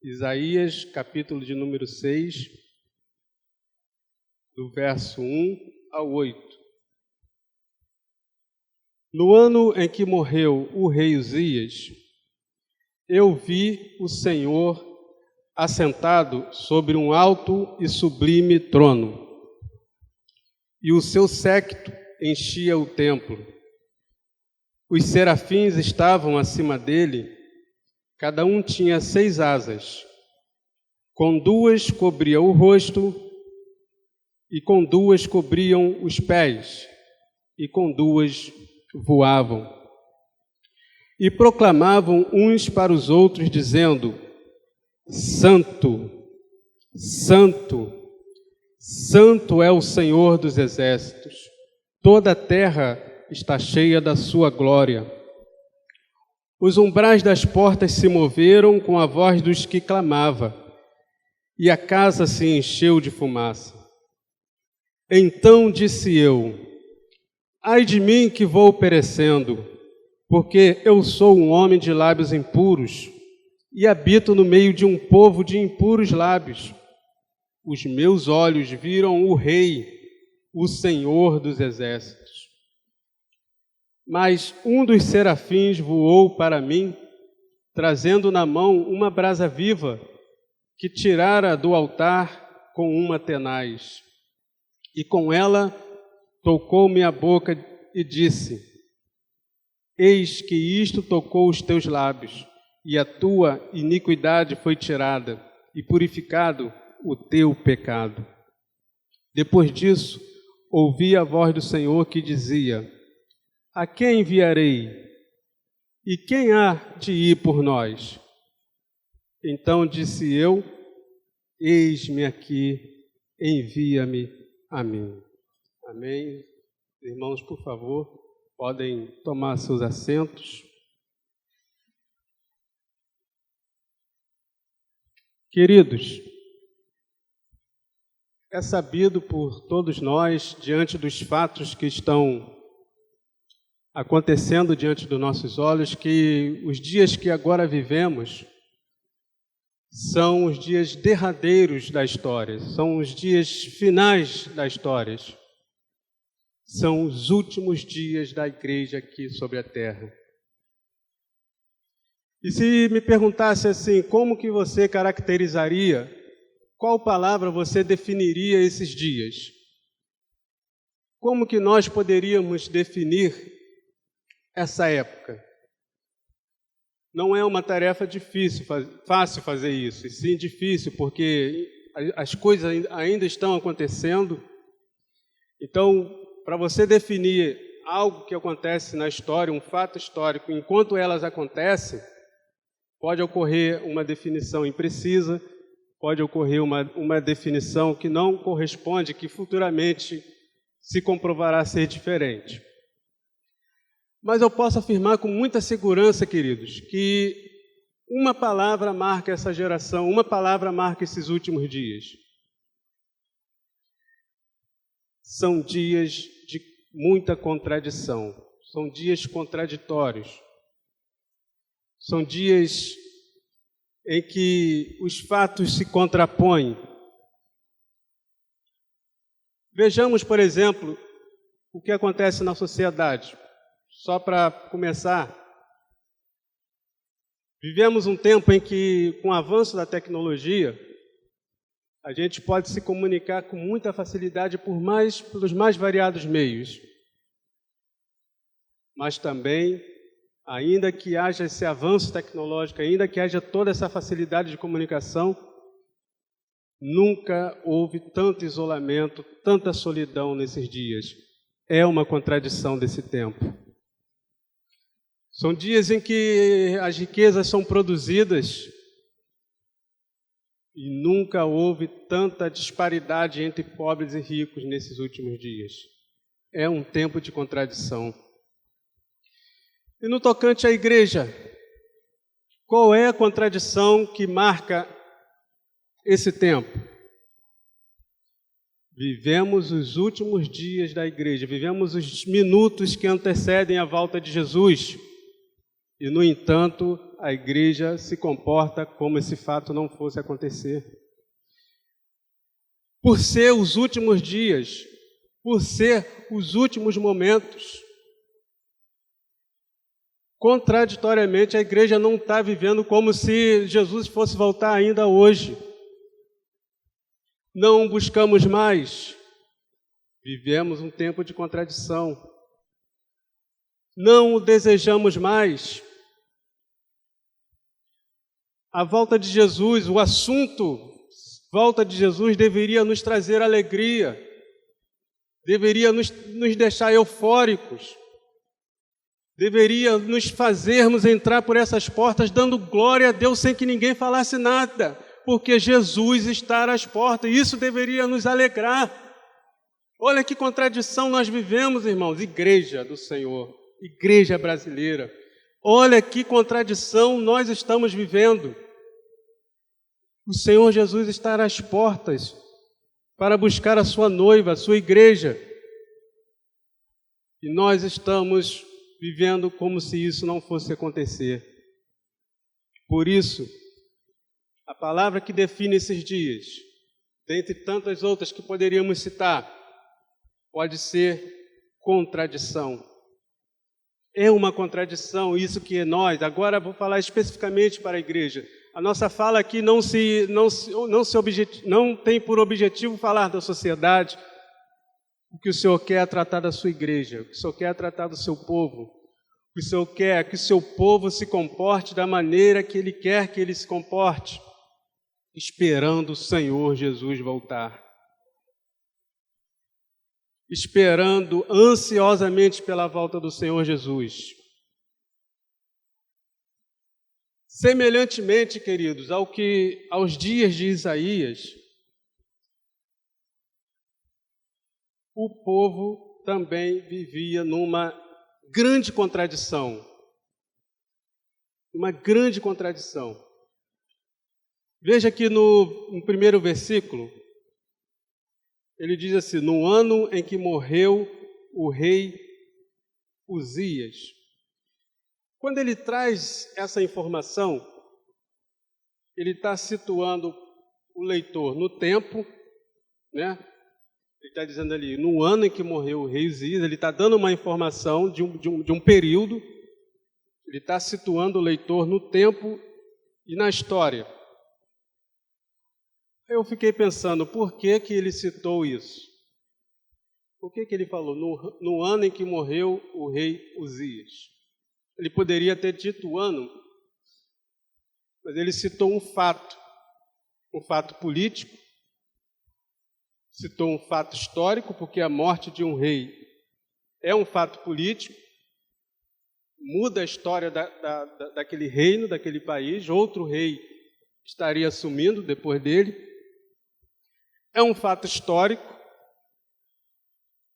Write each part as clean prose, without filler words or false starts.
Isaías, capítulo de número 6, do verso 1 ao 8. No ano em que morreu o rei Uzias, eu vi o Senhor assentado sobre um alto e sublime trono, e o seu séquito enchia o templo. Os serafins estavam acima dele, cada um tinha 6 asas. Com 2 cobria o rosto, e com 2 cobriam os pés, e com 2 voavam. E proclamavam uns para os outros, dizendo: Santo, Santo, Santo é o Senhor dos exércitos, toda a terra está cheia da sua glória. Os umbrais das portas se moveram com a voz dos que clamava, e a casa se encheu de fumaça. Então disse eu: ai de mim que vou perecendo, porque eu sou um homem de lábios impuros, e habito no meio de um povo de impuros lábios. Os meus olhos viram o Rei, o Senhor dos exércitos. Mas um dos serafins voou para mim, trazendo na mão uma brasa viva, que tirara do altar com uma tenaz. E com ela tocou-me a boca e disse: eis que isto tocou os teus lábios, e a tua iniquidade foi tirada, e purificado o teu pecado. Depois disso, ouvi a voz do Senhor que dizia: a quem enviarei? E quem há de ir por nós? Então disse eu: eis-me aqui, envia-me a mim. Amém. Irmãos, por favor, podem tomar seus assentos. Queridos, é sabido por todos nós, diante dos fatos que estão acontecendo diante dos nossos olhos, que os dias que agora vivemos são os dias derradeiros da história, são os dias finais da história, são os últimos dias da igreja aqui sobre a terra. E se me perguntasse assim, como que você caracterizaria, qual palavra você definiria esses dias? Como que nós poderíamos definir essa época? Não é uma tarefa fácil fazer isso, e sim difícil, porque as coisas ainda estão acontecendo. Então, para você definir algo que acontece na história, um fato histórico, enquanto elas acontecem, pode ocorrer uma definição imprecisa, pode ocorrer uma definição que não corresponde, que futuramente se comprovará ser diferente. Mas eu posso afirmar com muita segurança, queridos, que uma palavra marca essa geração, uma palavra marca esses últimos dias. São dias de muita contradição, são dias contraditórios, são dias em que os fatos se contrapõem. Vejamos, por exemplo, o que acontece na sociedade. Só para começar, vivemos um tempo em que, com o avanço da tecnologia, a gente pode se comunicar com muita facilidade pelos mais variados meios. Mas também, ainda que haja esse avanço tecnológico, ainda que haja toda essa facilidade de comunicação, nunca houve tanto isolamento, tanta solidão nesses dias. É uma contradição desse tempo. São dias em que as riquezas são produzidas e nunca houve tanta disparidade entre pobres e ricos nesses últimos dias. É um tempo de contradição. E no tocante à igreja, qual é a contradição que marca esse tempo? Vivemos os últimos dias da igreja, vivemos os minutos que antecedem a volta de Jesus. E, no entanto, a igreja se comporta como esse fato não fosse acontecer. Por ser os últimos dias, por ser os últimos momentos, contraditoriamente, a igreja não está vivendo como se Jesus fosse voltar ainda hoje. Não buscamos mais. Vivemos um tempo de contradição. Não o desejamos mais. A volta de Jesus, o assunto volta de Jesus deveria nos trazer alegria, deveria nos deixar eufóricos, deveria nos fazermos entrar por essas portas dando glória a Deus sem que ninguém falasse nada, porque Jesus está às portas, e isso deveria nos alegrar. Olha que contradição nós vivemos, irmãos, igreja do Senhor, igreja brasileira. Olha que contradição nós estamos vivendo. O Senhor Jesus está às portas para buscar a sua noiva, a sua igreja. E nós estamos vivendo como se isso não fosse acontecer. Por isso, a palavra que define esses dias, dentre tantas outras que poderíamos citar, pode ser contradição. É uma contradição isso que nós, agora vou falar especificamente para a igreja. A nossa fala aqui não tem por objetivo falar da sociedade. O que o Senhor quer é tratar da sua igreja, o que o Senhor quer é tratar do seu povo. O que o Senhor quer é que o seu povo se comporte da maneira que Ele quer que ele se comporte, esperando o Senhor Jesus voltar. Esperando ansiosamente pela volta do Senhor Jesus. Semelhantemente, queridos, aos dias de Isaías, o povo também vivia numa grande contradição. Uma grande contradição. Veja que no primeiro versículo, ele diz assim: no ano em que morreu o rei Uzias. Quando ele traz essa informação, ele está situando o leitor no tempo, né? Ele está dizendo ali, no ano em que morreu o rei Uzias, ele está dando uma informação de um período, ele está situando o leitor no tempo e na história. Eu fiquei pensando, por que ele citou isso? Por que ele falou, no ano em que morreu o rei Uzias? Ele poderia ter dito o ano, mas ele citou um fato político, citou um fato histórico, porque a morte de um rei é um fato político, muda a história daquele reino, daquele país, outro rei estaria assumindo depois dele. É um fato histórico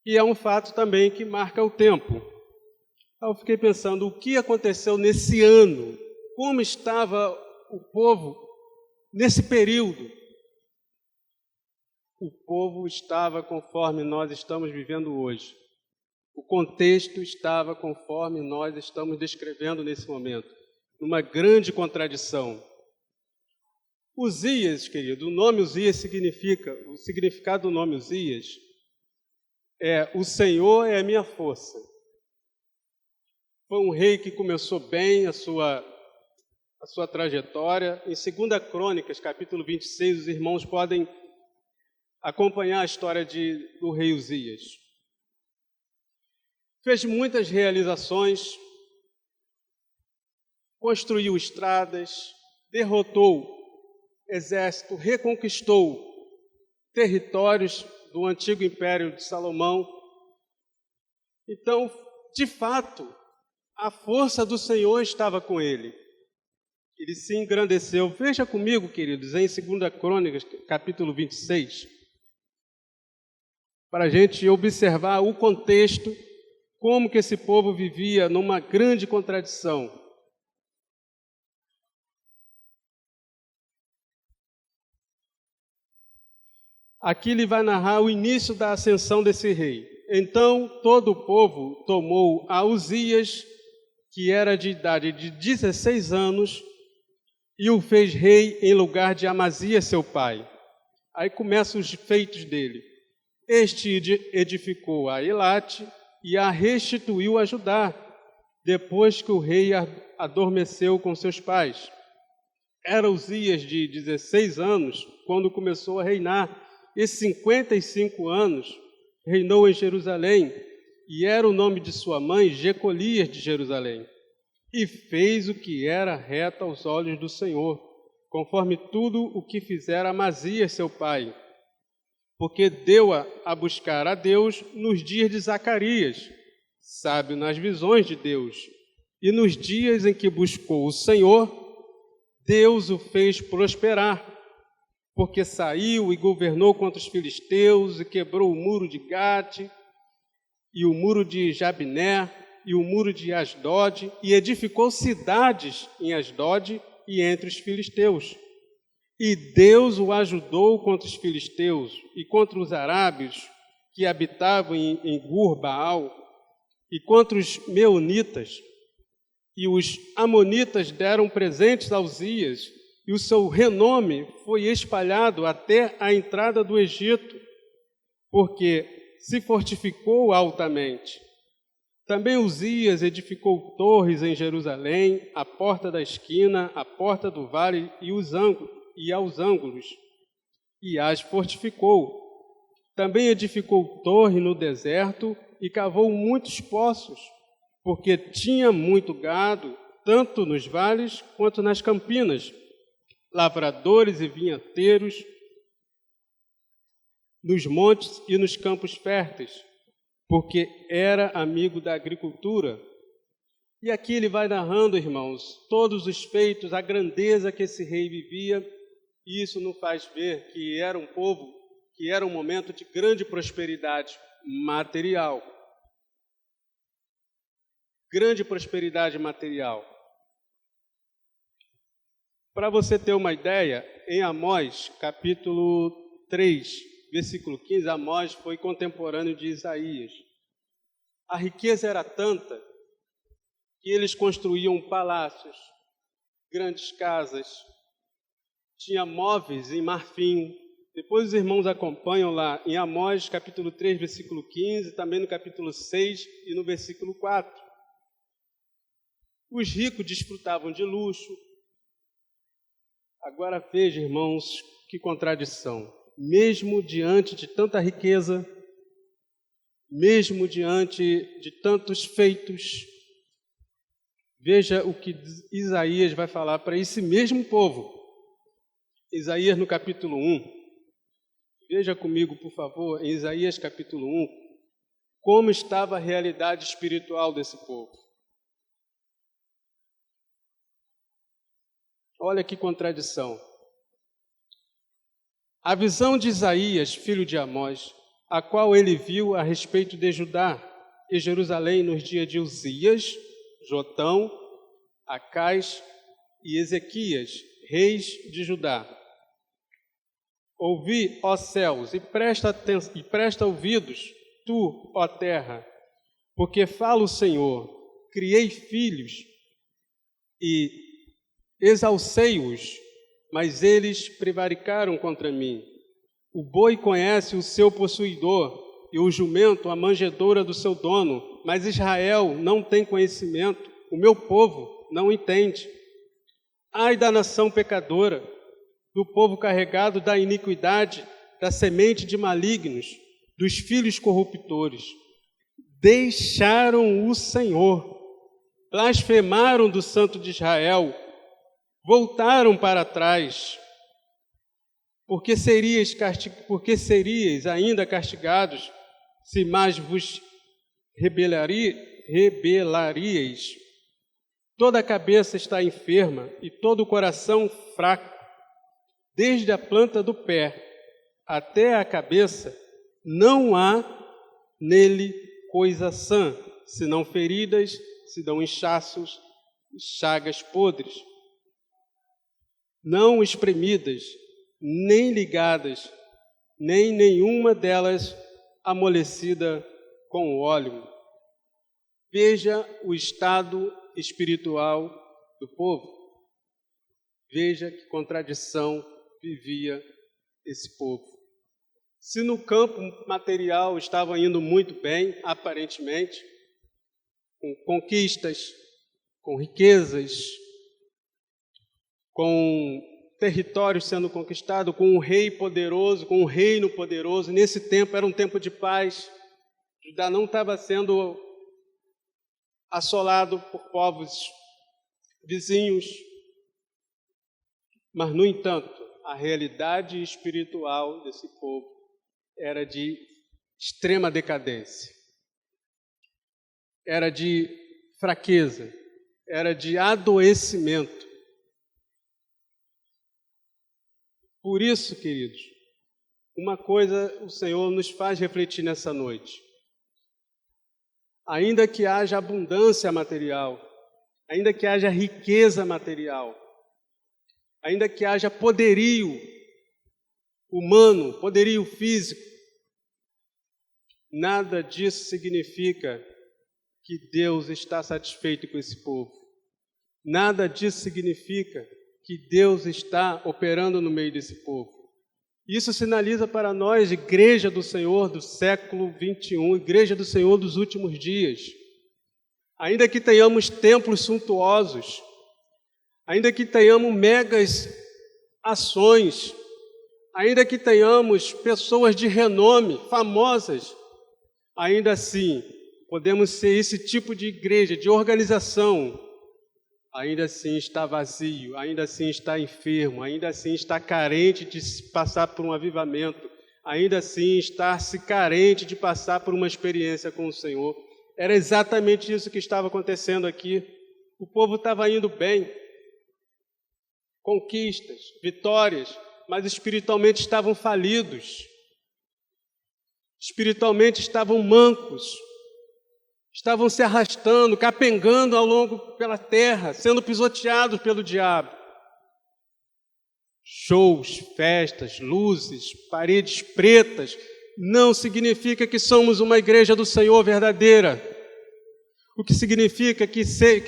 e é um fato também que marca o tempo. Eu fiquei pensando, o que aconteceu nesse ano? Como estava o povo nesse período? O povo estava conforme nós estamos vivendo hoje. O contexto estava conforme nós estamos descrevendo nesse momento. Numa grande contradição. Uzias, querido, o nome Uzias o significado do nome Uzias é: o Senhor é a minha força. Foi um rei que começou bem a sua trajetória. Em 2 Crônicas, capítulo 26, os irmãos podem acompanhar a história do rei Uzias. Fez muitas realizações, construiu estradas, derrotou exército, reconquistou territórios do antigo Império de Salomão. Então, de fato, a força do Senhor estava com ele. Ele se engrandeceu. Veja comigo, queridos, em 2 Crônicas, capítulo 26, para a gente observar o contexto, como que esse povo vivia numa grande contradição. Aqui ele vai narrar o início da ascensão desse rei. Então todo o povo tomou a Uzias, que era de idade de 16 anos, e o fez rei em lugar de Amazias, seu pai. Aí começam os feitos dele. Este edificou a Elate e a restituiu a Judá, depois que o rei adormeceu com seus pais. Era Uzias de 16 anos quando começou a reinar, e 55 anos reinou em Jerusalém, e era o nome de sua mãe Jecolias de Jerusalém. E fez o que era reto aos olhos do Senhor, conforme tudo o que fizera Amazias, seu pai, porque deu a buscar a Deus nos dias de Zacarias, sábio nas visões de Deus, e nos dias em que buscou o Senhor, Deus o fez prosperar, porque saiu e governou contra os filisteus e quebrou o muro de Gate e o muro de Jabné e o muro de Asdod, e edificou cidades em Asdod e entre os filisteus. E Deus o ajudou contra os filisteus e contra os arábios que habitavam em Gur-Baal e contra os meunitas. E os amonitas deram presentes a Uzias, e o seu renome foi espalhado até a entrada do Egito, porque se fortificou altamente. Também Uzias edificou torres em Jerusalém, a porta da esquina, a porta do vale e aos ângulos, e as fortificou. Também edificou torre no deserto e cavou muitos poços, porque tinha muito gado, tanto nos vales quanto nas campinas, lavradores e vinhateiros, nos montes e nos campos férteis, porque era amigo da agricultura. E aqui ele vai narrando, irmãos, todos os feitos, a grandeza que esse rei vivia, e isso nos faz ver que era um povo, que era um momento de grande prosperidade material. Grande prosperidade material. Para você ter uma ideia, em Amós, capítulo 3, versículo 15, Amós foi contemporâneo de Isaías. A riqueza era tanta que eles construíam palácios, grandes casas, tinha móveis em marfim. Depois os irmãos acompanham lá em Amós, capítulo 3, versículo 15, também no capítulo 6 e no versículo 4. Os ricos desfrutavam de luxo. Agora veja, irmãos, que contradição. Mesmo diante de tanta riqueza, mesmo diante de tantos feitos, veja o que Isaías vai falar para esse mesmo povo. Isaías no capítulo 1. Veja comigo, por favor, em Isaías capítulo 1, como estava a realidade espiritual desse povo. Olha que contradição. A visão de Isaías, filho de Amós, a qual ele viu a respeito de Judá e Jerusalém nos dias de Uzias, Jotão, Acais e Ezequias, reis de Judá. Ouvi, ó céus, e presta ouvidos, tu, ó terra, porque fala o Senhor, criei filhos e exalcei-os, mas eles prevaricaram contra mim. O boi conhece o seu possuidor, e o jumento a manjedoura do seu dono, mas Israel não tem conhecimento, o meu povo não entende. Ai da nação pecadora, do povo carregado da iniquidade, da semente de malignos, dos filhos corruptores. Deixaram o Senhor, blasfemaram do Santo de Israel, voltaram para trás. Porque seríeis ainda castigados, se mais vos rebelaríeis. Toda a cabeça está enferma e todo o coração fraco. Desde a planta do pé até a cabeça, não há nele coisa sã, senão feridas, senão inchaços, chagas podres, não espremidas, nem ligadas, nem nenhuma delas amolecida com óleo. Veja o estado espiritual do povo. Veja que contradição vivia esse povo. Se no campo material estavam indo muito bem, aparentemente, com conquistas, com riquezas, com territórios sendo conquistados, com um rei poderoso, com um reino poderoso. Nesse tempo era um tempo de paz. Judá não estava sendo assolado por povos vizinhos. Mas, no entanto, a realidade espiritual desse povo era de extrema decadência. Era de fraqueza, era de adoecimento. Por isso, queridos, uma coisa o Senhor nos faz refletir nessa noite. Ainda que haja abundância material, ainda que haja riqueza material, ainda que haja poderio humano, poderio físico, nada disso significa que Deus está satisfeito com esse povo. Nada disso significa que Deus está operando no meio desse povo. Isso sinaliza para nós, Igreja do Senhor do século 21, Igreja do Senhor dos últimos dias. Ainda que tenhamos templos suntuosos, ainda que tenhamos megas ações, ainda que tenhamos pessoas de renome, famosas, ainda assim, podemos ser esse tipo de igreja, de organização, ainda assim está vazio, ainda assim está enfermo, ainda assim está carente de passar por um avivamento, ainda assim está-se carente de passar por uma experiência com o Senhor. Era exatamente isso que estava acontecendo aqui. O povo estava indo bem, conquistas, vitórias, mas espiritualmente estavam falidos, espiritualmente estavam mancos, estavam se arrastando, capengando ao longo pela terra, sendo pisoteados pelo diabo. Shows, festas, luzes, paredes pretas, não significa que somos uma igreja do Senhor verdadeira. O que significa que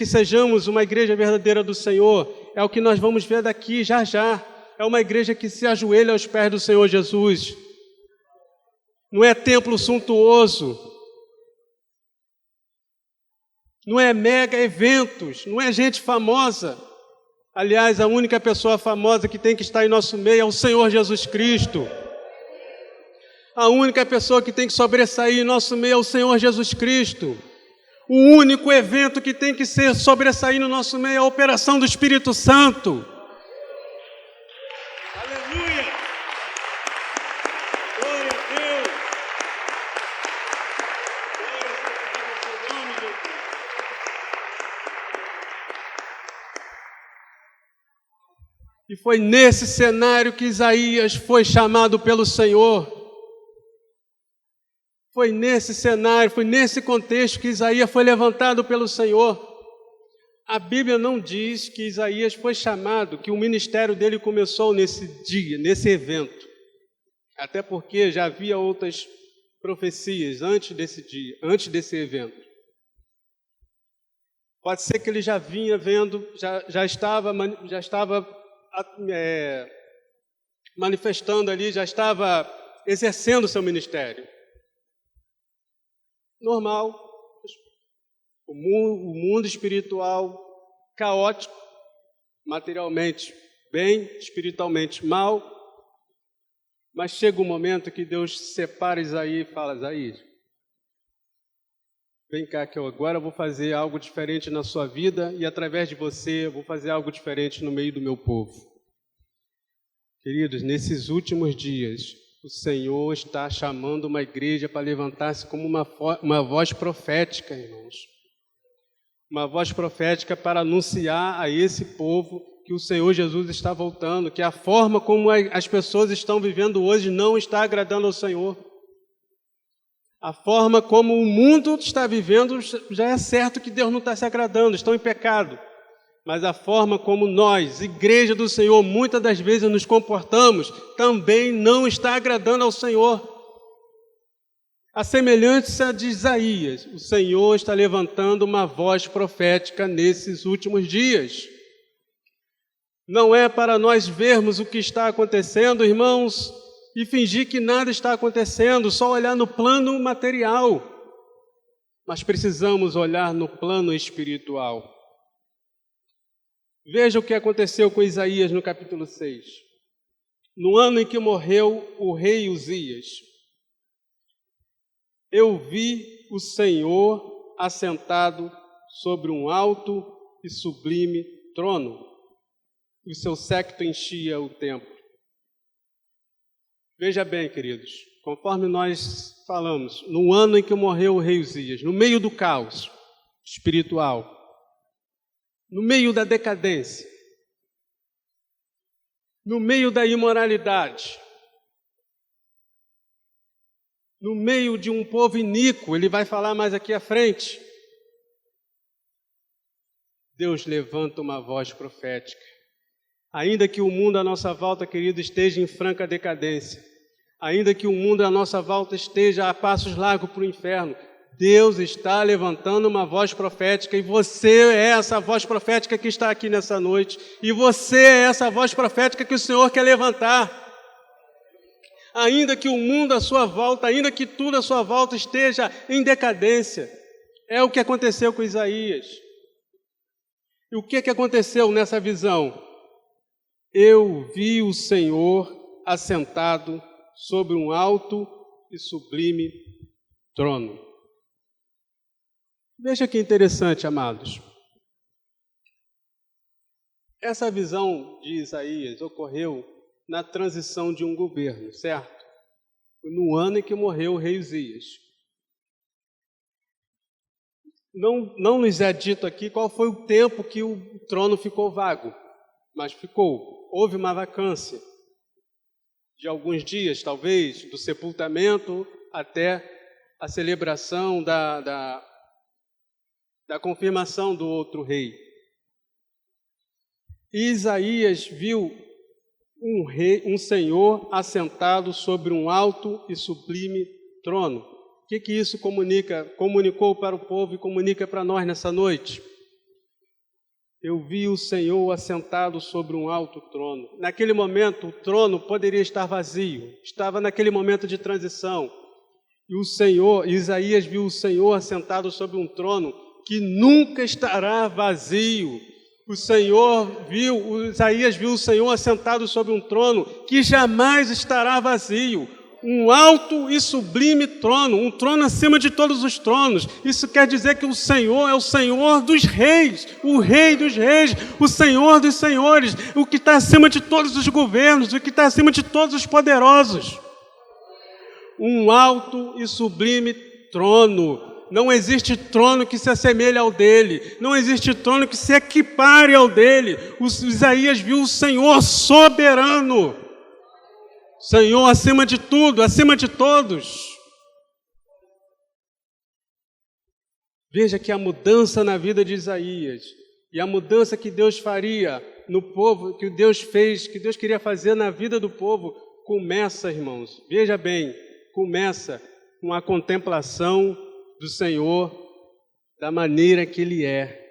sejamos uma igreja verdadeira do Senhor é o que nós vamos ver daqui já já. É uma igreja que se ajoelha aos pés do Senhor Jesus. Não é templo suntuoso, não é mega eventos, não é gente famosa. Aliás, a única pessoa famosa que tem que estar em nosso meio é o Senhor Jesus Cristo. A única pessoa que tem que sobressair em nosso meio é o Senhor Jesus Cristo. O único evento que tem que sobressair no nosso meio é a operação do Espírito Santo. Aleluia! Glória a Deus! Glória a Deus! E foi nesse cenário que Isaías foi chamado pelo Senhor. Foi nesse cenário, foi nesse contexto que Isaías foi levantado pelo Senhor. A Bíblia não diz que Isaías foi chamado, que o ministério dele começou nesse dia, nesse evento. Até porque já havia outras profecias antes desse dia, antes desse evento. Pode ser que ele já vinha vendo, já estava manifestando ali, já estava exercendo o seu ministério. Normal, o mundo espiritual caótico, materialmente bem, espiritualmente mal, mas chega um momento que Deus separa Isaías e fala: Isaías, vem cá que eu agora vou fazer algo diferente na sua vida e através de você eu vou fazer algo diferente no meio do meu povo. Queridos, nesses últimos dias, o Senhor está chamando uma igreja para levantar-se como uma voz profética, irmãos. Uma voz profética para anunciar a esse povo que o Senhor Jesus está voltando, que a forma como as pessoas estão vivendo hoje não está agradando ao Senhor. A forma como o mundo está vivendo, já é certo que Deus não está se agradando, estão em pecado. Mas a forma como nós, Igreja do Senhor, muitas das vezes nos comportamos, também não está agradando ao Senhor. A semelhança de Isaías, o Senhor está levantando uma voz profética nesses últimos dias. Não é para nós vermos o que está acontecendo, irmãos, e fingir que nada está acontecendo, só olhar no plano material. Mas precisamos olhar no plano espiritual. Veja o que aconteceu com Isaías no capítulo 6. No ano em que morreu o rei Uzias, eu vi o Senhor assentado sobre um alto e sublime trono, e o seu séquito enchia o templo. Veja bem, queridos, conforme nós falamos, no ano em que morreu o rei Uzias, no meio do caos espiritual, no meio da decadência, no meio da imoralidade, no meio de um povo iníquo, ele vai falar mais aqui à frente, Deus levanta uma voz profética. Ainda que o mundo à nossa volta, querido, esteja em franca decadência, ainda que o mundo à nossa volta esteja a passos largos para o inferno, Deus está levantando uma voz profética, e você é essa voz profética que está aqui nessa noite, e você é essa voz profética que o Senhor quer levantar. Ainda que o mundo à sua volta, ainda que tudo à sua volta esteja em decadência, é o que aconteceu com Isaías. E o que aconteceu nessa visão? Eu vi o Senhor assentado sobre um alto e sublime trono. Veja que interessante, amados. Essa visão de Isaías ocorreu na transição de um governo, certo? No ano em que morreu o rei Uzias. Não nos é dito aqui qual foi o tempo que o trono ficou vago, mas ficou. Houve uma vacância de alguns dias, talvez, do sepultamento até a celebração da confirmação do outro rei. E Isaías viu um Senhor assentado sobre um alto e sublime trono. O que isso comunicou para o povo e comunica para nós nessa noite? Eu vi o Senhor assentado sobre um alto trono. Naquele momento, o trono poderia estar vazio, estava naquele momento de transição. E Isaías viu o Senhor assentado sobre um trono que nunca estará vazio. Isaías viu o Senhor assentado sobre um trono que jamais estará vazio. Um alto e sublime trono, um trono acima de todos os tronos. Isso quer dizer que o Senhor é o Senhor dos reis, o Rei dos reis, o Senhor dos senhores, o que está acima de todos os governos, o que está acima de todos os poderosos. Um alto e sublime trono. Não existe trono que se assemelhe ao dele. Não existe trono que se equipare ao dele. Isaías viu o Senhor soberano. Senhor acima de tudo, acima de todos. Veja que a mudança na vida de Isaías e a mudança que Deus faria no povo, que Deus fez, que Deus queria fazer na vida do povo, começa, irmãos, veja bem, começa com a contemplação do Senhor da maneira que Ele é,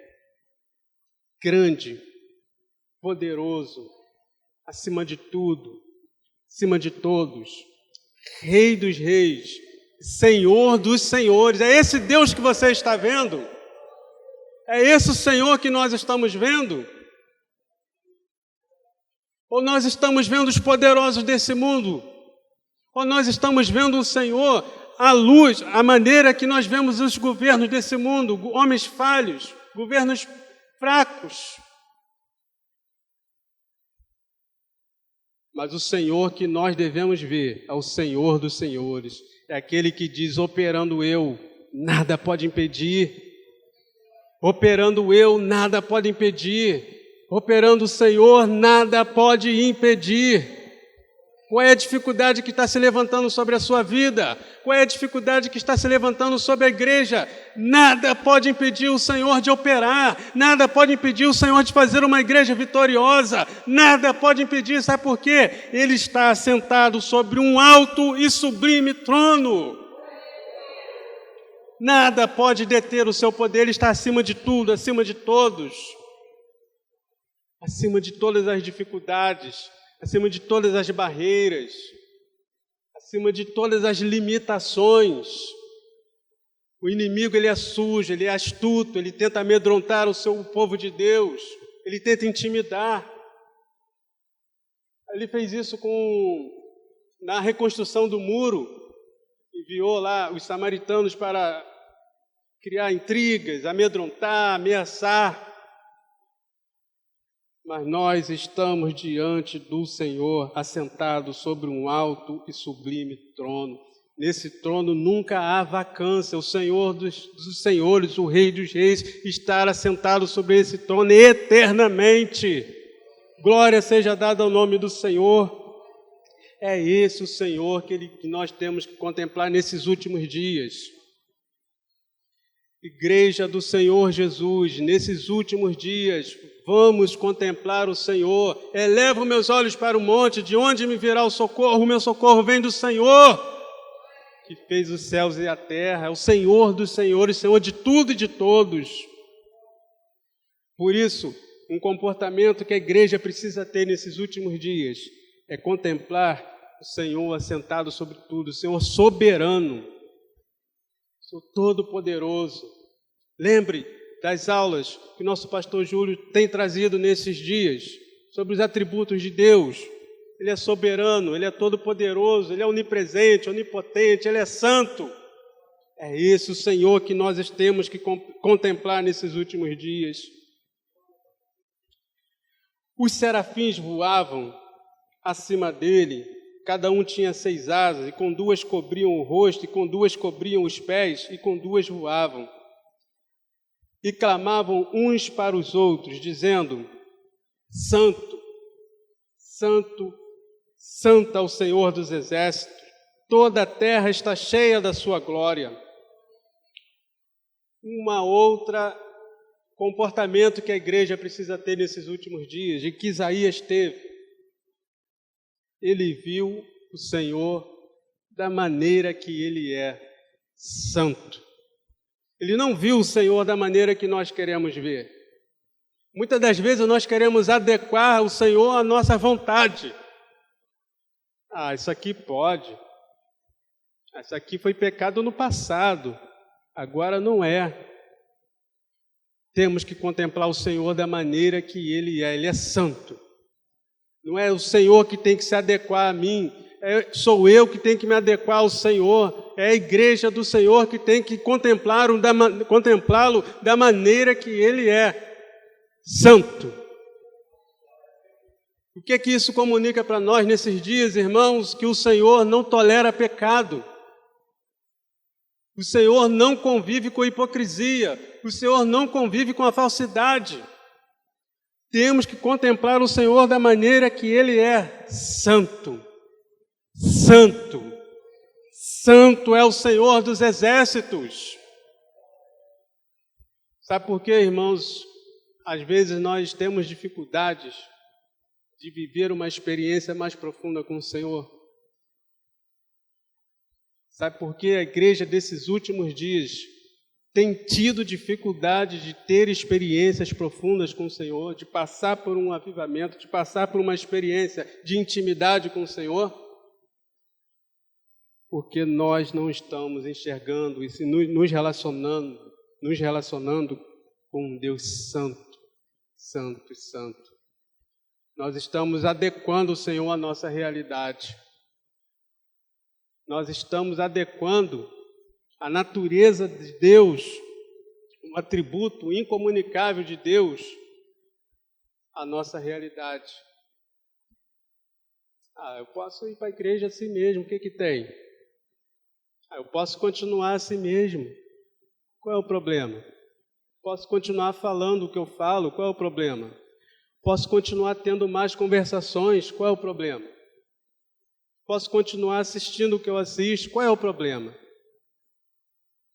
grande, poderoso, acima de tudo, acima de todos, Rei dos reis, Senhor dos senhores. É esse Deus que você está vendo? É esse o Senhor que nós estamos vendo? Ou nós estamos vendo os poderosos desse mundo? Ou nós estamos vendo o Senhor, a luz, a maneira que nós vemos os governos desse mundo, homens falhos, governos fracos? Mas o Senhor que nós devemos ver é o Senhor dos senhores. É aquele que diz, operando eu, nada pode impedir. Operando eu, nada pode impedir. Operando o Senhor, nada pode impedir. Qual é a dificuldade que está se levantando sobre a sua vida? Qual é a dificuldade que está se levantando sobre a igreja? Nada pode impedir o Senhor de operar. Nada pode impedir o Senhor de fazer uma igreja vitoriosa. Nada pode impedir, sabe por quê? Ele está assentado sobre um alto e sublime trono. Nada pode deter o seu poder, Ele está acima de tudo, acima de todos. Acima de todas as dificuldades, acima de todas as barreiras, acima de todas as limitações. O inimigo, ele é sujo, ele é astuto, ele tenta amedrontar o povo de Deus, ele tenta intimidar. Ele fez isso na reconstrução do muro, enviou lá os samaritanos para criar intrigas, amedrontar, ameaçar. Mas nós estamos diante do Senhor, assentado sobre um alto e sublime trono. Nesse trono nunca há vacância. O Senhor dos senhores, o Rei dos reis, está assentado sobre esse trono eternamente. Glória seja dada ao nome do Senhor. É esse o Senhor que nós temos que contemplar nesses últimos dias. Igreja do Senhor Jesus, nesses últimos dias, vamos contemplar o Senhor. Elevo meus olhos para o monte, de onde me virá o socorro? O meu socorro vem do Senhor, que fez os céus e a terra. É o Senhor dos senhores, Senhor de tudo e de todos. Por isso, um comportamento que a igreja precisa ter nesses últimos dias é contemplar o Senhor assentado sobre tudo, o Senhor soberano, o Senhor todo-poderoso. Lembre das aulas que nosso pastor Júlio tem trazido nesses dias sobre os atributos de Deus. Ele é soberano, Ele é todo-poderoso, Ele é onipresente, onipotente, Ele é santo. É esse o Senhor que nós temos que contemplar nesses últimos dias. Os serafins voavam acima dele, cada um tinha 6 asas, e com 2 cobriam o rosto, e com 2 cobriam os pés, e com 2 voavam. E clamavam uns para os outros, dizendo: Santo, Santo, Santo é o Senhor dos exércitos, toda a terra está cheia da sua glória. Uma outra comportamento que a igreja precisa ter nesses últimos dias, e que Isaías teve. Ele viu o Senhor da maneira que Ele é, santo. Ele não viu o Senhor da maneira que nós queremos ver. Muitas das vezes nós queremos adequar o Senhor à nossa vontade. Isso aqui pode. Isso aqui foi pecado no passado, agora não é. Temos que contemplar o Senhor da maneira que Ele é santo. Não é o Senhor que tem que se adequar a mim, sou eu que tenho que me adequar ao Senhor, é a igreja do Senhor que tem que contemplá-lo da maneira que Ele é, santo. O que é que isso comunica para nós nesses dias, irmãos? Que o Senhor não tolera pecado. O Senhor não convive com a hipocrisia, o Senhor não convive com a falsidade. Temos que contemplar o Senhor da maneira que Ele é, santo. Santo, santo é o Senhor dos exércitos. Sabe por quê, irmãos? Às vezes nós temos dificuldades de viver uma experiência mais profunda com o Senhor. Sabe por quê? A igreja desses últimos dias tem tido dificuldade de ter experiências profundas com o Senhor, de passar por um avivamento, de passar por uma experiência de intimidade com o Senhor? Porque nós não estamos enxergando e nos relacionando com um Deus santo, santo e santo. Nós estamos adequando o Senhor à nossa realidade. Nós estamos adequando a natureza de Deus, um atributo incomunicável de Deus, à nossa realidade. Eu posso ir para a igreja assim mesmo, o que tem? Eu posso continuar assim mesmo. Qual é o problema? Posso continuar falando o que eu falo, qual é o problema? Posso continuar tendo mais conversações, qual é o problema? Posso continuar assistindo o que eu assisto, qual é o problema?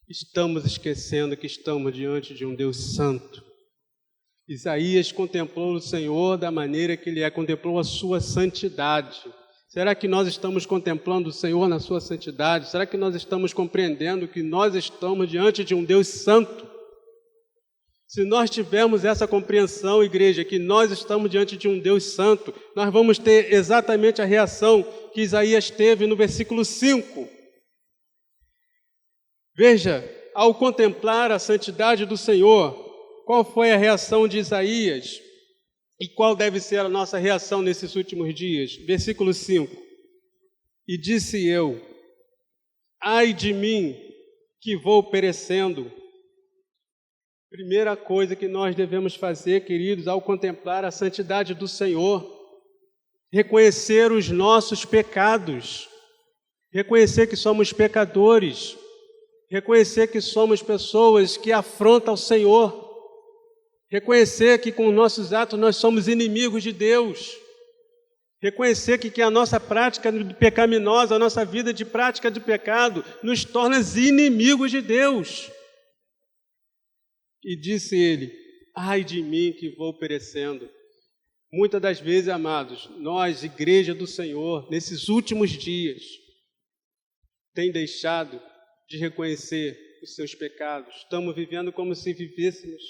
Estamos esquecendo que estamos diante de um Deus santo. Isaías contemplou o Senhor da maneira que Ele é, contemplou a sua santidade. Será que nós estamos contemplando o Senhor na sua santidade? Será que nós estamos compreendendo que nós estamos diante de um Deus santo? Se nós tivermos essa compreensão, igreja, que nós estamos diante de um Deus santo, nós vamos ter exatamente a reação que Isaías teve no versículo 5. Veja, ao contemplar a santidade do Senhor, qual foi a reação de Isaías? E qual deve ser a nossa reação nesses últimos dias? Versículo 5. E disse eu, ai de mim, que vou perecendo. Primeira coisa que nós devemos fazer, queridos, ao contemplar a santidade do Senhor, reconhecer os nossos pecados, reconhecer que somos pecadores, reconhecer que somos pessoas que afrontam o Senhor, reconhecer que com nossos atos nós somos inimigos de Deus, reconhecer que a nossa prática pecaminosa, a nossa vida de prática de pecado, nos torna inimigos de Deus. E disse ele, ai de mim que vou perecendo. Muitas das vezes, amados, nós, igreja do Senhor, nesses últimos dias, tem deixado de reconhecer os seus pecados. Estamos vivendo como se vivêssemos,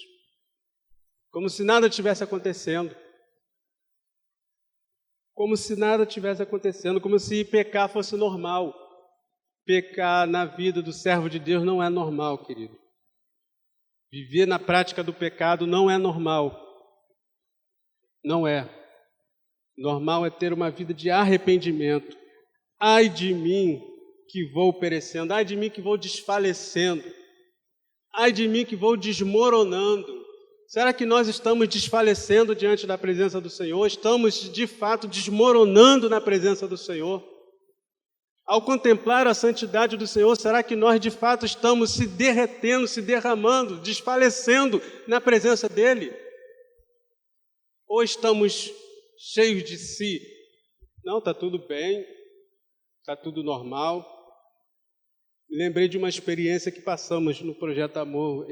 como se nada tivesse acontecendo. Como se nada tivesse acontecendo, como se pecar fosse normal. Pecar na vida do servo de Deus não é normal, querido. Viver na prática do pecado não é normal. Não é. Normal é ter uma vida de arrependimento. Ai de mim que vou perecendo, ai de mim que vou desfalecendo, ai de mim que vou desmoronando. Será que nós estamos desfalecendo diante da presença do Senhor? Estamos, de fato, desmoronando na presença do Senhor? Ao contemplar a santidade do Senhor, será que nós, de fato, estamos se derretendo, se derramando, desfalecendo na presença dEle? Ou estamos cheios de si? Não, está tudo bem, está tudo normal. Me lembrei de uma experiência que passamos no Projeto Amor,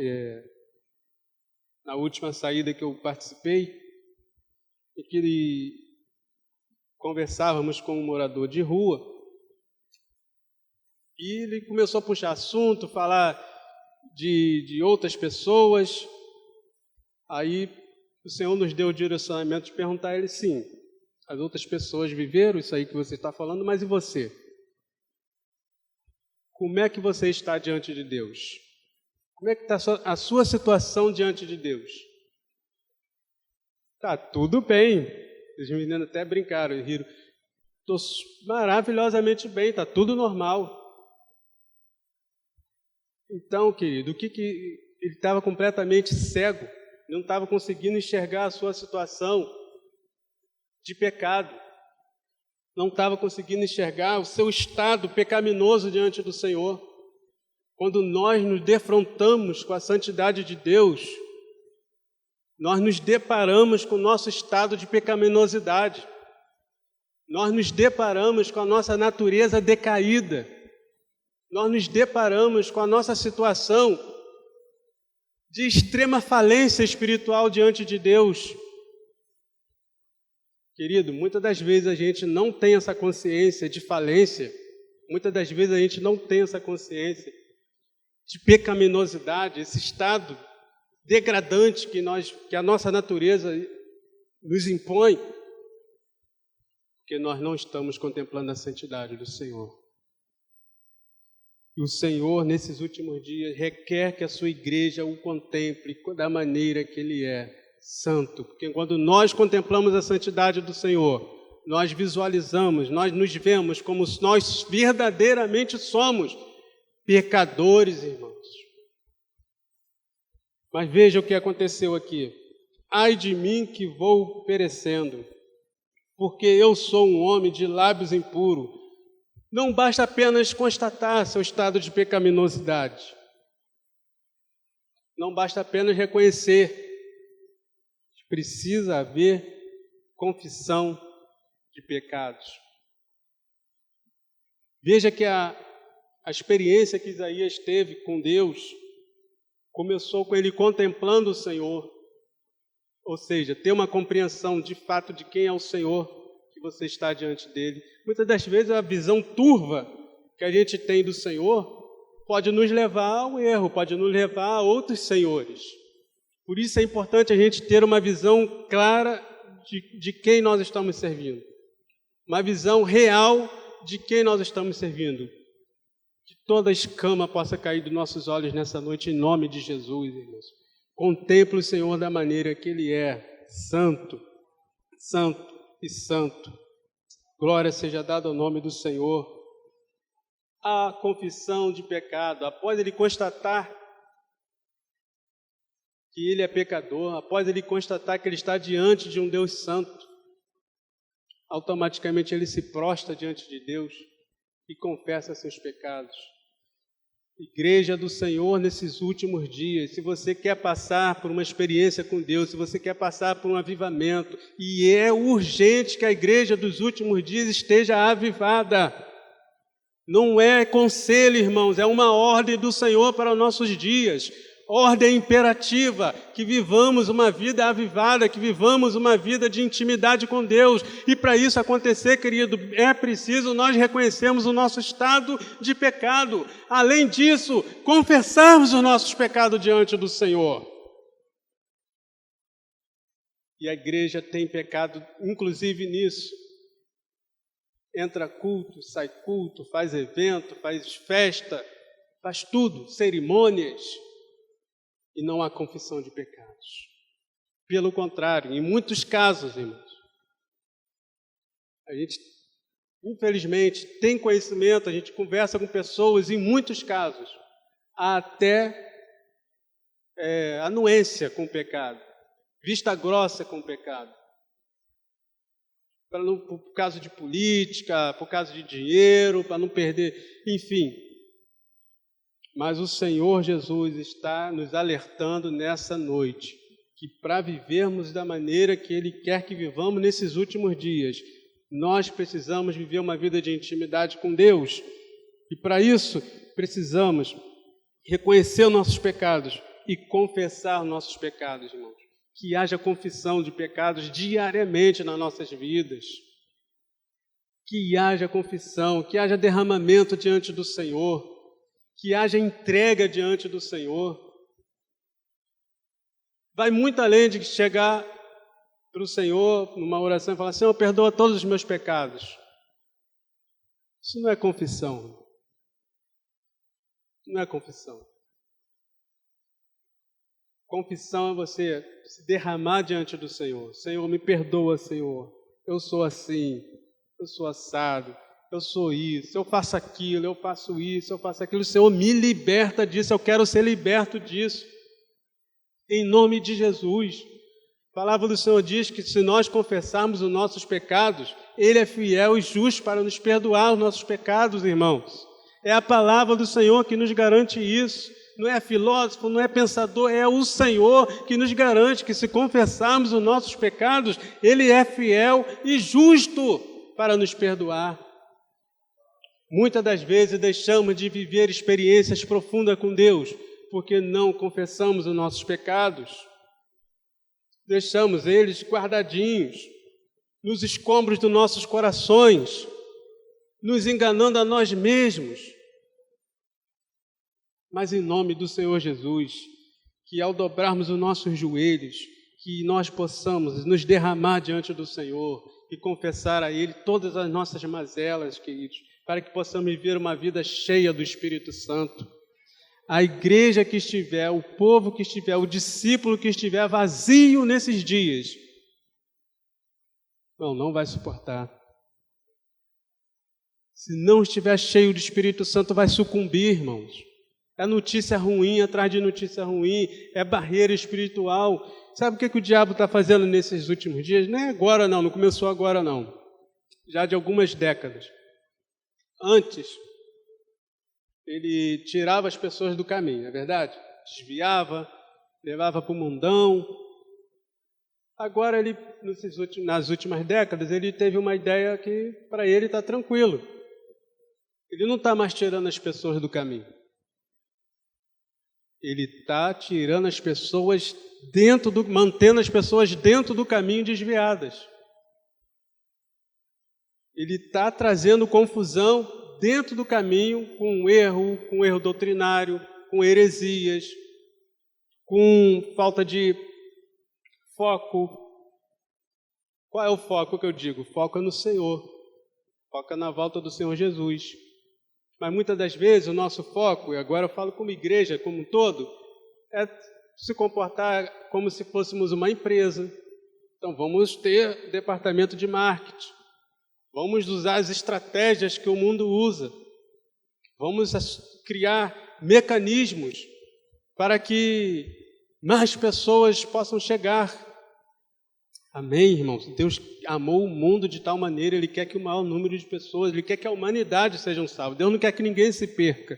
na última saída que eu participei, em que conversávamos com um morador de rua, e ele começou a puxar assunto, falar de outras pessoas. Aí o Senhor nos deu o direcionamento de perguntar a ele, sim, as outras pessoas viveram isso aí que você está falando, mas e você? Como é que você está diante de Deus? Como é que está a sua situação diante de Deus? Está tudo bem. Os meninos até brincaram e riram. Estou maravilhosamente bem, está tudo normal. Então, querido, ele estava completamente cego, não estava conseguindo enxergar a sua situação de pecado, não estava conseguindo enxergar o seu estado pecaminoso diante do Senhor. Quando nós nos defrontamos com a santidade de Deus, nós nos deparamos com o nosso estado de pecaminosidade, nós nos deparamos com a nossa natureza decaída, nós nos deparamos com a nossa situação de extrema falência espiritual diante de Deus. Querido, muitas das vezes a gente não tem essa consciência de falência, muitas das vezes a gente não tem essa consciência de pecaminosidade, esse estado degradante que a nossa natureza nos impõe, porque nós não estamos contemplando a santidade do Senhor. E o Senhor, nesses últimos dias, requer que a sua igreja o contemple da maneira que Ele é, santo. Porque quando nós contemplamos a santidade do Senhor, nós visualizamos, nós nos vemos como nós verdadeiramente somos, pecadores, irmãos. Mas veja o que aconteceu aqui. Ai de mim que vou perecendo, porque eu sou um homem de lábios impuros. Não basta apenas constatar seu estado de pecaminosidade. Não basta apenas reconhecer. Precisa haver confissão de pecados. Veja que a experiência que Isaías teve com Deus começou com ele contemplando o Senhor, ou seja, ter uma compreensão de fato de quem é o Senhor, que você está diante dele. Muitas das vezes a visão turva que a gente tem do Senhor pode nos levar ao erro, pode nos levar a outros senhores. Por isso é importante a gente ter uma visão clara de quem nós estamos servindo. Uma visão real de quem nós estamos servindo. Que toda escama possa cair dos nossos olhos nessa noite, em nome de Jesus, irmãos. Contemple o Senhor da maneira que Ele é, santo, santo e santo. Glória seja dada ao nome do Senhor. A confissão de pecado, após ele constatar que ele é pecador, após ele constatar que ele está diante de um Deus santo, automaticamente ele se prostra diante de Deus e confessa seus pecados. Igreja do Senhor, nesses últimos dias, se você quer passar por uma experiência com Deus, se você quer passar por um avivamento, e é urgente que a igreja dos últimos dias esteja avivada. Não é conselho, irmãos, é uma ordem do Senhor para os nossos dias. Ordem imperativa, que vivamos uma vida avivada, que vivamos uma vida de intimidade com Deus. E para isso acontecer, querido, é preciso nós reconhecermos o nosso estado de pecado. Além disso, confessarmos os nossos pecados diante do Senhor. E a igreja tem pecado, inclusive nisso. Entra culto, sai culto, faz evento, faz festa, faz tudo, cerimônias. E não há confissão de pecados. Pelo contrário, em muitos casos, irmãos, a gente, infelizmente, tem conhecimento, a gente conversa com pessoas, em muitos casos, há até anuência com o pecado, vista grossa com o pecado. Por causa de política, por causa de dinheiro, para não perder, enfim. Mas o Senhor Jesus está nos alertando nessa noite, que para vivermos da maneira que Ele quer que vivamos nesses últimos dias, nós precisamos viver uma vida de intimidade com Deus. E para isso, precisamos reconhecer os nossos pecados e confessar os nossos pecados, irmãos. Que haja confissão de pecados diariamente nas nossas vidas. Que haja confissão, que haja derramamento diante do Senhor. Que haja entrega diante do Senhor. Vai muito além de chegar para o Senhor numa oração e falar: Senhor, perdoa todos os meus pecados. Isso não é confissão. Não é confissão. Confissão é você se derramar diante do Senhor. Senhor, me perdoa, Senhor. Eu sou assim, eu sou assado. Eu sou isso, eu faço aquilo, eu faço isso, eu faço aquilo. O Senhor me liberta disso, eu quero ser liberto disso. Em nome de Jesus. A palavra do Senhor diz que se nós confessarmos os nossos pecados, Ele é fiel e justo para nos perdoar os nossos pecados, irmãos. É a palavra do Senhor que nos garante isso. Não é filósofo, não é pensador, é o Senhor que nos garante que se confessarmos os nossos pecados, Ele é fiel e justo para nos perdoar. Muitas das vezes deixamos de viver experiências profundas com Deus, porque não confessamos os nossos pecados. Deixamos eles guardadinhos, nos escombros dos nossos corações, nos enganando a nós mesmos. Mas em nome do Senhor Jesus, que ao dobrarmos os nossos joelhos, que nós possamos nos derramar diante do Senhor e confessar a Ele todas as nossas mazelas, queridos, para que possamos viver uma vida cheia do Espírito Santo. A igreja que estiver, o povo que estiver, o discípulo que estiver vazio nesses dias, não vai suportar. Se não estiver cheio do Espírito Santo, vai sucumbir, irmãos. É notícia ruim atrás de notícia ruim, é barreira espiritual. Sabe o que o diabo está fazendo nesses últimos dias? Não é agora não começou agora não. Já de algumas décadas. Antes, ele tirava as pessoas do caminho, não é verdade? Desviava, levava para o mundão. Agora, nas últimas décadas, ele teve uma ideia que para ele está tranquilo. Ele não está mais tirando as pessoas do caminho. Ele está tirando as pessoas mantendo as pessoas dentro do caminho desviadas. Ele está trazendo confusão dentro do caminho, com erro doutrinário, com heresias, com falta de foco. Qual é o foco que eu digo? Foco é no Senhor, foco é na volta do Senhor Jesus. Mas muitas das vezes o nosso foco, e agora eu falo como igreja, como um todo, é se comportar como se fôssemos uma empresa. Então vamos ter departamento de marketing, vamos usar as estratégias que o mundo usa, vamos criar mecanismos para que mais pessoas possam chegar. Amém, irmãos? Deus amou o mundo de tal maneira, Ele quer que o maior número de pessoas, Ele quer que a humanidade sejam salvas. Deus não quer que ninguém se perca.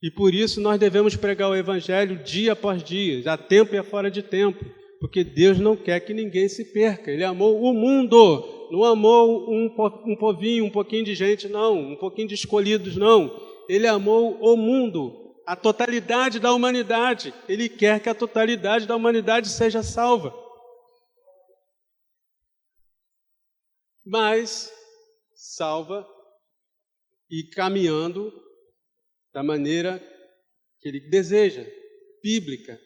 E por isso nós devemos pregar o Evangelho dia após dia, a tempo e a fora de tempo, porque Deus não quer que ninguém se perca. Ele amou o mundo, não amou um povinho, um pouquinho de gente, não, um pouquinho de escolhidos, não. Ele amou o mundo, a totalidade da humanidade. Ele quer que a totalidade da humanidade seja salva. Mas salva e caminhando da maneira que Ele deseja, bíblica,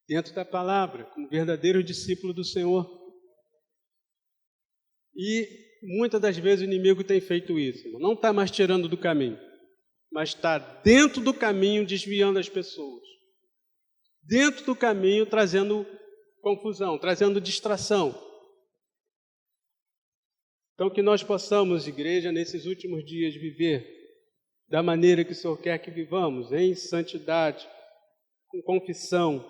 dentro da palavra, como verdadeiro discípulo do Senhor. E muitas das vezes o inimigo tem feito isso, não está mais tirando do caminho, mas está dentro do caminho desviando as pessoas, dentro do caminho trazendo confusão, trazendo distração. Então que nós possamos, igreja, nesses últimos dias viver da maneira que o Senhor quer que vivamos, em santidade, com confissão,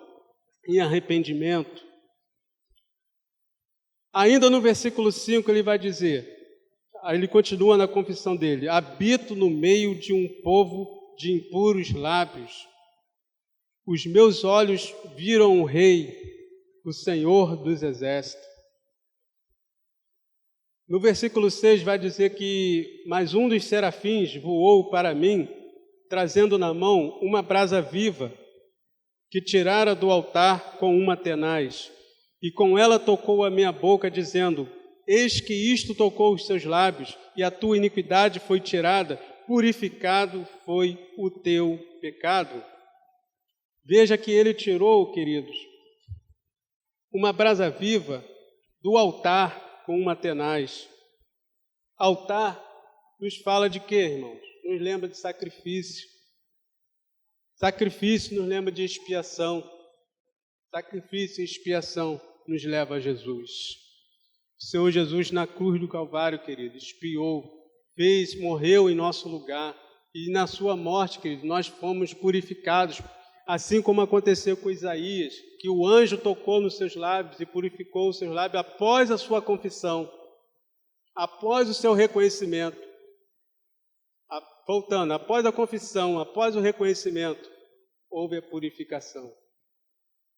em arrependimento. Ainda no versículo 5 ele vai dizer, ele continua na confissão dele: habito no meio de um povo de impuros lábios. Os meus olhos viram o Rei, o Senhor dos Exércitos. No versículo 6 vai dizer que mais um dos serafins voou para mim, trazendo na mão uma brasa viva, que tirara do altar com uma tenaz, e com ela tocou a minha boca, dizendo: eis que isto tocou os seus lábios, e a tua iniquidade foi tirada, purificado foi o teu pecado. Veja que ele tirou, queridos, uma brasa viva do altar com uma tenaz. Altar nos fala de quê, irmãos? Nos lembra de sacrifício. Sacrifício nos lembra de expiação. Sacrifício e expiação nos leva a Jesus. O Senhor Jesus na cruz do Calvário, querido, expiou, morreu em nosso lugar, e na sua morte, querido, nós fomos purificados, assim como aconteceu com Isaías, que o anjo tocou nos seus lábios e purificou os seus lábios após a sua confissão, após o seu reconhecimento. Voltando, após a confissão, após o reconhecimento, houve a purificação.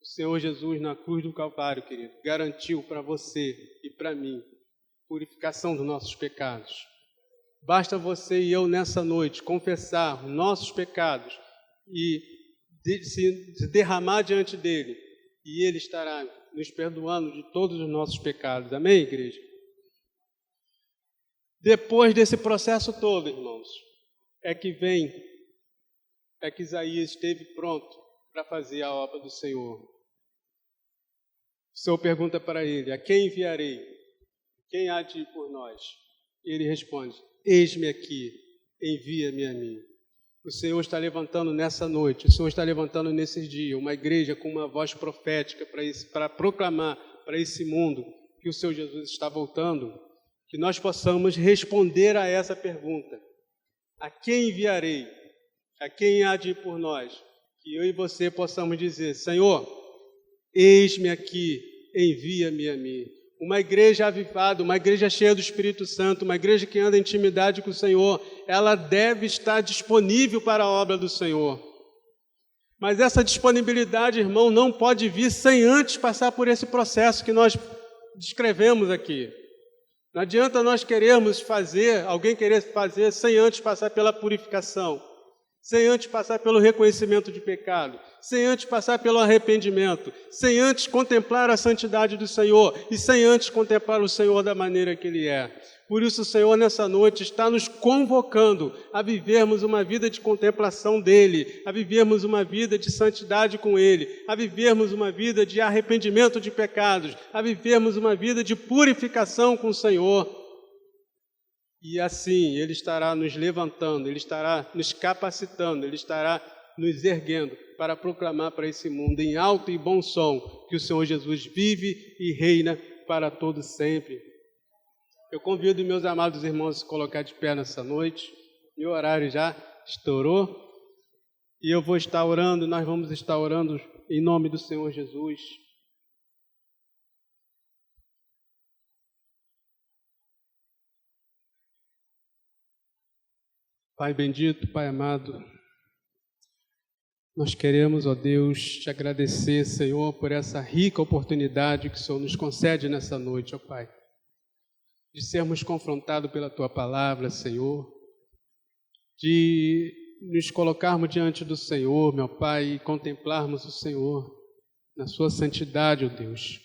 O Senhor Jesus na cruz do Calvário, querido, garantiu para você e para mim purificação dos nossos pecados. Basta você e eu nessa noite confessar os nossos pecados e se derramar diante dele, e ele estará nos perdoando de todos os nossos pecados. Amém, igreja? Depois desse processo todo, irmãos, é que Isaías esteve pronto para fazer a obra do Senhor. O Senhor pergunta para ele: a quem enviarei? Quem há de ir por nós? E ele responde: eis-me aqui, envia-me a mim. O Senhor está levantando nessa noite, o Senhor está levantando nesses dias uma igreja com uma voz profética para proclamar para esse mundo que o Senhor Jesus está voltando, que nós possamos responder a essa pergunta: a quem enviarei? A quem há de ir por nós? Que eu e você possamos dizer: Senhor, eis-me aqui, envia-me a mim. Uma igreja avivada, uma igreja cheia do Espírito Santo, uma igreja que anda em intimidade com o Senhor, ela deve estar disponível para a obra do Senhor. Mas essa disponibilidade, irmão, não pode vir sem antes passar por esse processo que nós descrevemos aqui. Não adianta nós querermos fazer, alguém querer fazer sem antes passar pela purificação, sem antes passar pelo reconhecimento de pecado, sem antes passar pelo arrependimento, sem antes contemplar a santidade do Senhor e sem antes contemplar o Senhor da maneira que Ele é. Por isso o Senhor nessa noite está nos convocando a vivermos uma vida de contemplação dEle, a vivermos uma vida de santidade com Ele, a vivermos uma vida de arrependimento de pecados, a vivermos uma vida de purificação com o Senhor. E assim Ele estará nos levantando, Ele estará nos capacitando, Ele estará nos erguendo para proclamar para esse mundo em alto e bom som que o Senhor Jesus vive e reina para todo sempre. Eu convido meus amados irmãos a se colocar de pé nessa noite. Meu horário já estourou e eu vou estar orando, nós vamos estar orando em nome do Senhor Jesus. Pai bendito, Pai amado, nós queremos, ó Deus, te agradecer, Senhor, por essa rica oportunidade que o Senhor nos concede nessa noite, ó Pai, de sermos confrontados pela Tua palavra, Senhor, de nos colocarmos diante do Senhor, meu Pai, e contemplarmos o Senhor na Sua santidade, ó Deus.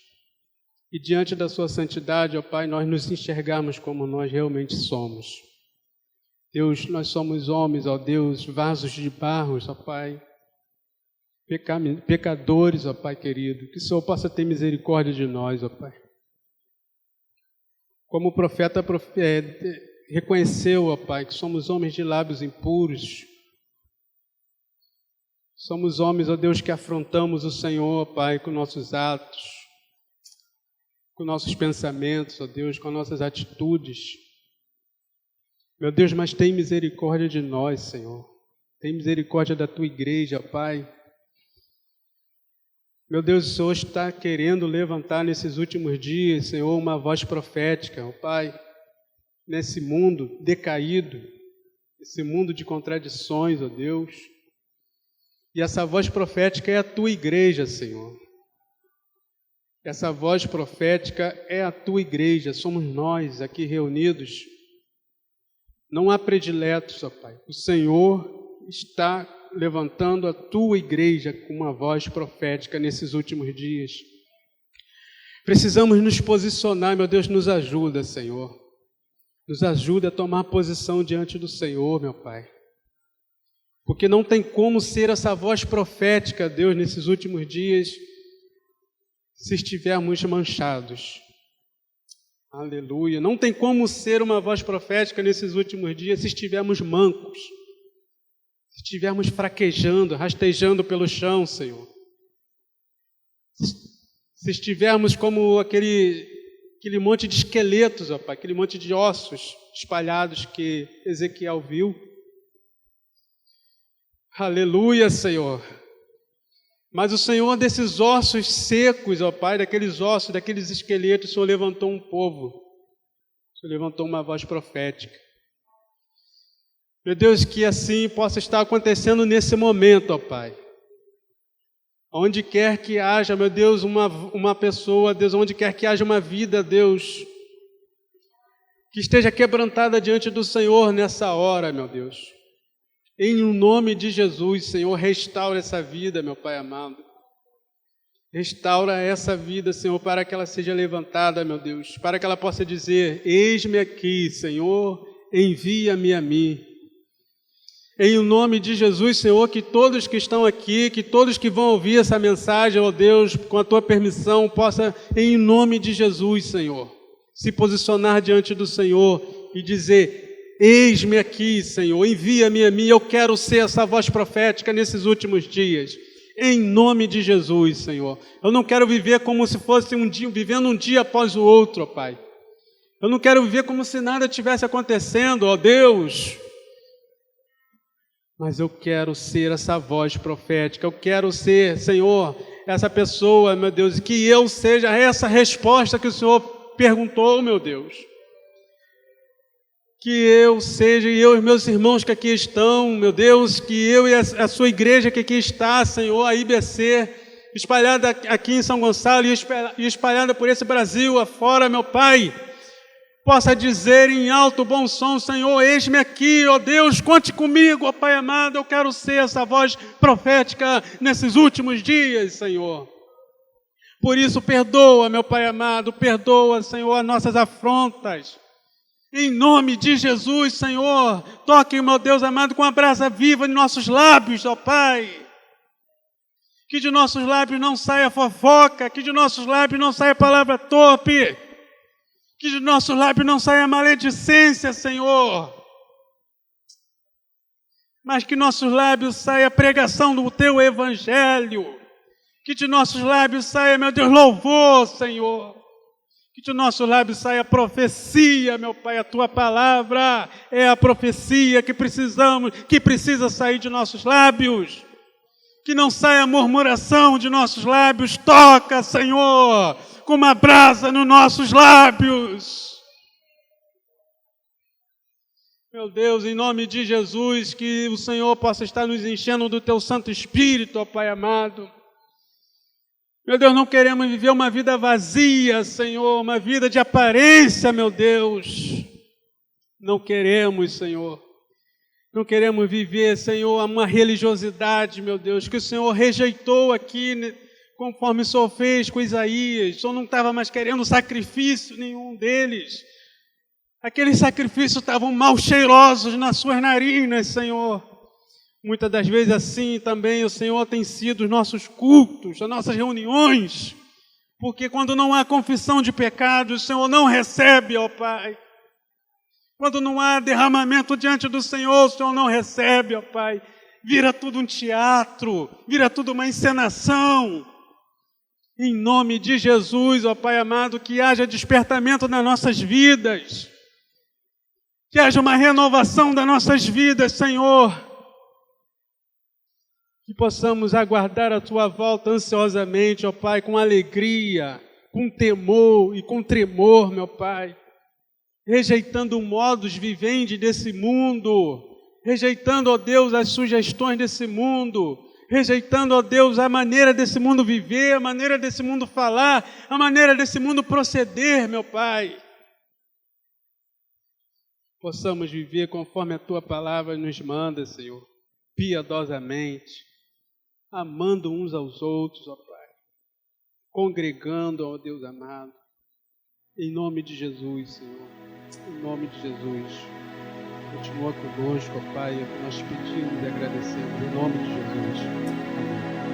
E diante da Sua santidade, ó Pai, nós nos enxergarmos como nós realmente somos. Deus, nós somos homens, ó Deus, vasos de barro, ó Pai, pecadores, ó Pai querido, que o Senhor possa ter misericórdia de nós, ó Pai. Como o profeta reconheceu, ó Pai, que somos homens de lábios impuros, somos homens, ó Deus, que afrontamos o Senhor, ó Pai, com nossos atos, com nossos pensamentos, ó Deus, com nossas atitudes. Meu Deus, mas tem misericórdia de nós, Senhor. Tem misericórdia da Tua igreja, Pai. Meu Deus, o Senhor está querendo levantar nesses últimos dias, Senhor, uma voz profética, ó Pai, nesse mundo decaído, esse mundo de contradições, ó Deus. E essa voz profética é a Tua igreja, Senhor. Essa voz profética é a Tua igreja, somos nós aqui reunidos. Não há prediletos, ó Pai. O Senhor está levantando a Tua igreja com uma voz profética nesses últimos dias. Precisamos nos posicionar, meu Deus, nos ajuda, Senhor. Nos ajuda a tomar posição diante do Senhor, meu Pai. Porque não tem como ser essa voz profética, Deus, nesses últimos dias, se estivermos manchados. Aleluia. Não tem como ser uma voz profética nesses últimos dias se estivermos mancos, se estivermos fraquejando, rastejando pelo chão, Senhor. Se estivermos como aquele monte de esqueletos, ó Pai, aquele monte de ossos espalhados que Ezequiel viu. Aleluia, Senhor. Mas o Senhor, desses ossos secos, ó Pai, daqueles ossos, daqueles esqueletos, o Senhor levantou um povo. O Senhor levantou uma voz profética. Meu Deus, que assim possa estar acontecendo nesse momento, ó Pai. Onde quer que haja, meu Deus, uma pessoa, Deus, onde quer que haja uma vida, Deus, que esteja quebrantada diante do Senhor nessa hora, meu Deus. Em nome de Jesus, Senhor, restaura essa vida, meu Pai amado. Restaura essa vida, Senhor, para que ela seja levantada, meu Deus, para que ela possa dizer: eis-me aqui, Senhor, envia-me a mim. Em nome de Jesus, Senhor, que todos que estão aqui, que todos que vão ouvir essa mensagem, ó Deus, com a Tua permissão, possa, em nome de Jesus, Senhor, se posicionar diante do Senhor e dizer: eis-me aqui, Senhor, envia-me a mim, eu quero ser essa voz profética nesses últimos dias, em nome de Jesus, Senhor. Eu não quero viver como se fosse vivendo um dia após o outro, ó Pai. Eu não quero viver como se nada tivesse acontecendo, ó Deus. Mas eu quero ser essa voz profética, eu quero ser, Senhor, essa pessoa, meu Deus, que eu seja essa resposta que o Senhor perguntou, meu Deus. Que eu seja, e eu e meus irmãos que aqui estão, meu Deus, que eu e a sua igreja que aqui está, Senhor, a IBC, espalhada aqui em São Gonçalo e espalhada por esse Brasil afora, meu Pai, possa dizer em alto bom som: Senhor, eis-me aqui, ó Deus, conte comigo, ó Pai amado, eu quero ser essa voz profética nesses últimos dias, Senhor. Por isso, perdoa, meu Pai amado, perdoa, Senhor, as nossas afrontas. Em nome de Jesus, Senhor, toque, meu Deus amado, com a brasa viva em nossos lábios, ó Pai. Que de nossos lábios não saia fofoca, que de nossos lábios não saia palavra torpe, que de nossos lábios não saia maledicência, Senhor. Mas que de nossos lábios saia a pregação do Teu Evangelho. Que de nossos lábios saia, meu Deus, louvor, Senhor. Que de nossos lábios saia a profecia, meu Pai. A Tua palavra é a profecia que precisamos, que precisa sair de nossos lábios. Que não saia a murmuração de nossos lábios. Toca, Senhor, com uma brasa nos nossos lábios. Meu Deus, em nome de Jesus, que o Senhor possa estar nos enchendo do Teu Santo Espírito, ó Pai amado. Meu Deus, não queremos viver uma vida vazia, Senhor, uma vida de aparência, meu Deus. Não queremos, Senhor. Não queremos viver, Senhor, uma religiosidade, meu Deus, que o Senhor rejeitou aqui, conforme o Senhor fez com Isaías. O Senhor não estava mais querendo sacrifício nenhum deles. Aqueles sacrifícios estavam mal cheirosos nas suas narinas, Senhor. Muitas das vezes assim também o Senhor tem sido os nossos cultos, as nossas reuniões, porque quando não há confissão de pecados, o Senhor não recebe, ó Pai. Quando não há derramamento diante do Senhor, o Senhor não recebe, ó Pai. Vira tudo um teatro, vira tudo uma encenação. Em nome de Jesus, ó Pai amado, que haja despertamento nas nossas vidas, que haja uma renovação das nossas vidas, Senhor. Que possamos aguardar a Tua volta ansiosamente, ó Pai, com alegria, com temor e com tremor, meu Pai. Rejeitando modos viventes desse mundo, rejeitando, ó Deus, as sugestões desse mundo, rejeitando, ó Deus, a maneira desse mundo viver, a maneira desse mundo falar, a maneira desse mundo proceder, meu Pai. Possamos viver conforme a Tua palavra nos manda, Senhor, piedosamente, amando uns aos outros, ó Pai, congregando, ó Deus amado, em nome de Jesus, Senhor, em nome de Jesus. Continua conosco, ó Pai, é o que nós pedimos e agradecemos, em nome de Jesus. Amém.